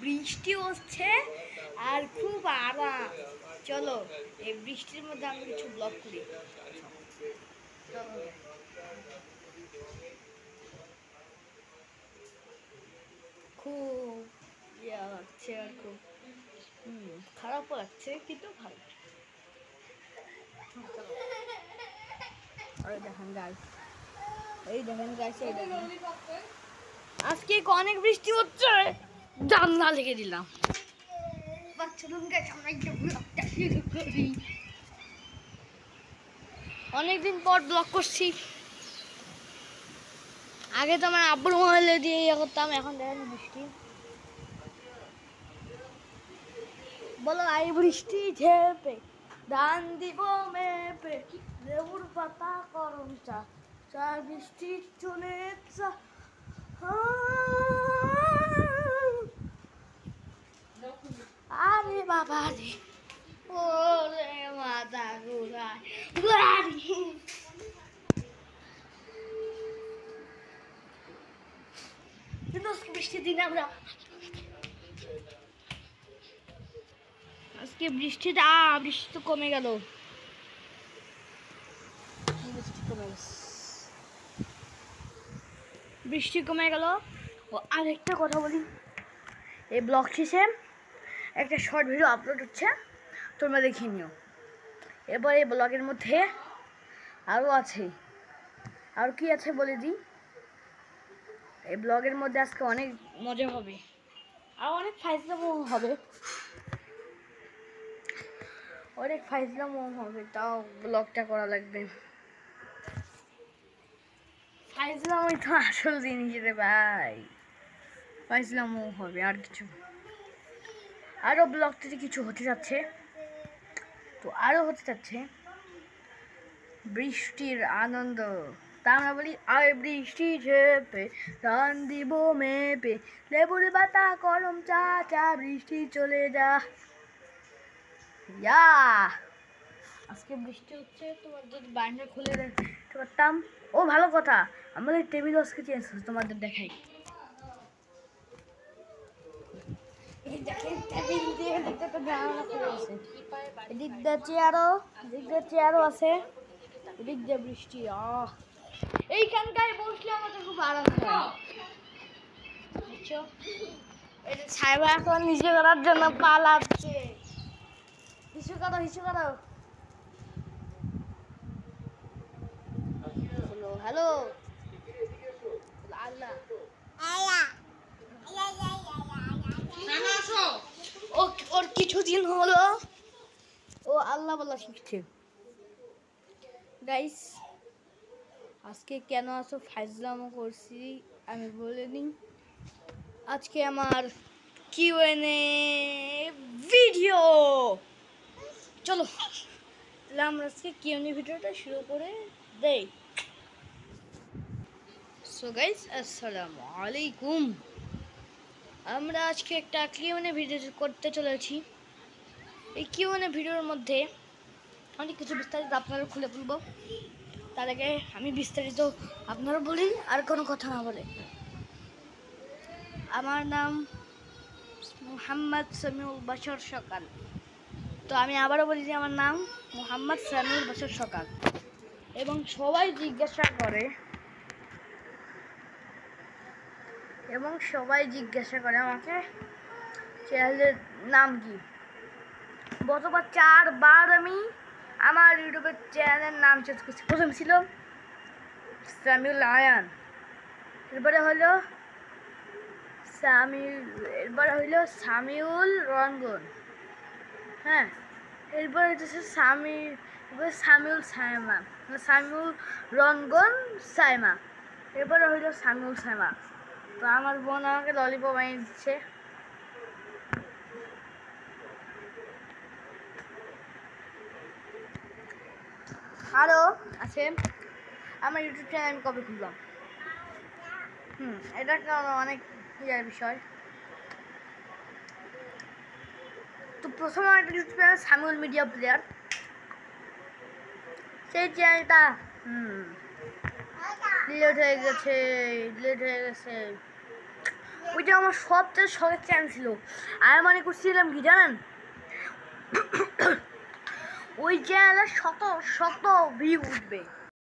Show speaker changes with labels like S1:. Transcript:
S1: বৃষ্টি হচ্ছে আর খুব আরাম। চলো এই বৃষ্টির মধ্যে আমি কিছু ব্লগ করি। খুব ইয়া লাগছে আর খুব খারাপও লাগছে কিন্তু ভালো। আরে দেখেন গাইস, এই দেখেন গাইস, এই দেখেন আজকে অনেক বৃষ্টি হচ্ছে, জানলা লেগে দিলাম। অনেকদিন পর ব্লগ করছি। আগে তো আমার আব্বুর মোবাইলে দিয়ে ইয়ে করতাম, এখন দেখেন বৃষ্টি। বলো আই বৃষ্টি ঝেপে ধান দিব মেপে, লেবুর পাতা করম চা, চা বৃষ্টি চলে চা। আরে বাবা রে, ওরে মাথা ঘুরায় কিন্তু বৃষ্টির দিন আমরা আজকে বৃষ্টি তো কমে গেল। বৃষ্টি কমে গেল। ও আরেকটা কথা বলি, এই ব্লগ শেষে একটা শর্ট ভিডিও আপলোড হচ্ছে, তোমরা দেখে নিও। এবার এই ব্লগের মধ্যে আরও আছে, আর কি আছে বলে দিই। এই ব্লগের মধ্যে আজকে অনেক মজা হবে আর অনেক ফাইজলামও হবে, তাও ব্লগটা করা লাগবে। ফাইজলামই তো আসল জিনিস রে ভাই, ফাইজলামও হবে আর কিছু। আরও ব্লগটাতে কিছু হতে যাচ্ছে, তো আরও হতে যাচ্ছে বৃষ্টির আনন্দ। তা আমরা বলি আয় বৃষ্টি ঝেপে ধান দিব মেপে, লেবুর পাতা গরম চা, চা বৃষ্টি চলে যা। ইয়া আজকে বৃষ্টি হচ্ছে, তোমার যদি বাইরে খুলে দেখতে পারতাম। ও ভালো কথা, আমাদের টেবিল আজকে চেঞ্জ হচ্ছে, তোমাদের দেখাই। এদিক দিয়ে চেয়ারও আছে, এদিক দিয়ে বৃষ্টি। এইখানটায় বসলে আমাদের খুব আরাম হয়, বুঝছো? এই যে সাইবা এখন হিসু করার জন্য পালাচ্ছে। হিসু করো। হ্যালো আল্লাহ, ওর কিছুদিন হলো ও আল্লাহ বলা শিখছে। গাইস আজকে কেন আসো ফাইজলামও করছি আমি বলে নিই। আজকে আমার কিউএনএ ভিডিও, চলো তাহলে আমরা আজকে কিউএনএ ভিডিওটা শুরু করে দেই। সো গাইস আসসালামু আলাইকুম, আমরা আজকে একটা কিউএনএ ভিডিও করতে চলেছি। এই কিউএনএ ভিডিওর মধ্যে অনেক কিছু বিস্তারিত আপনারা খুলে বলবো। তার আগে আমি বিস্তারিত আপনারা বলি আর কোনো কথা না বলে। আমার নাম মোহাম্মদ সামিউল বাশর সকাল। তো আমি আবারও বলি যে আমার নাম মোহাম্মদ সামিউল বাশর সকাল। এবং সবাই জিজ্ঞাসা করে আমাকে চ্যানেলের নাম কি। গতবার 4 বার আমি আমার ইউটিউবের চ্যানেলের নাম চেঞ্জ করছি। প্রথম ছিল সামিউল আয়ান, এরপরে হলো সামিউল রঙ্গন, হ্যাঁ, এরপরে হচ্ছে সামিউল রঙ্গন সাইমা, এরপরে হইলো সামিউল সাইমা। তো আমার বোন আমাকে ললিপপ বানিয়ে দিচ্ছে। আরও আছে আমার ইউটিউব চ্যানেল আমি কবে খুললাম, এটা অনেক ইয়ার বিষয়। তো প্রথমে আমার একটা YouTube channel Samiul media player, সেই চ্যানেলটা ডিলিট হয়ে গেছে। ওইটা আমার সবচেয়ে শখের চ্যানেল ছিল। আমি মনে করছিলাম কি জানেন, ওই চ্যানেলে শত শত ভিউ উঠবে।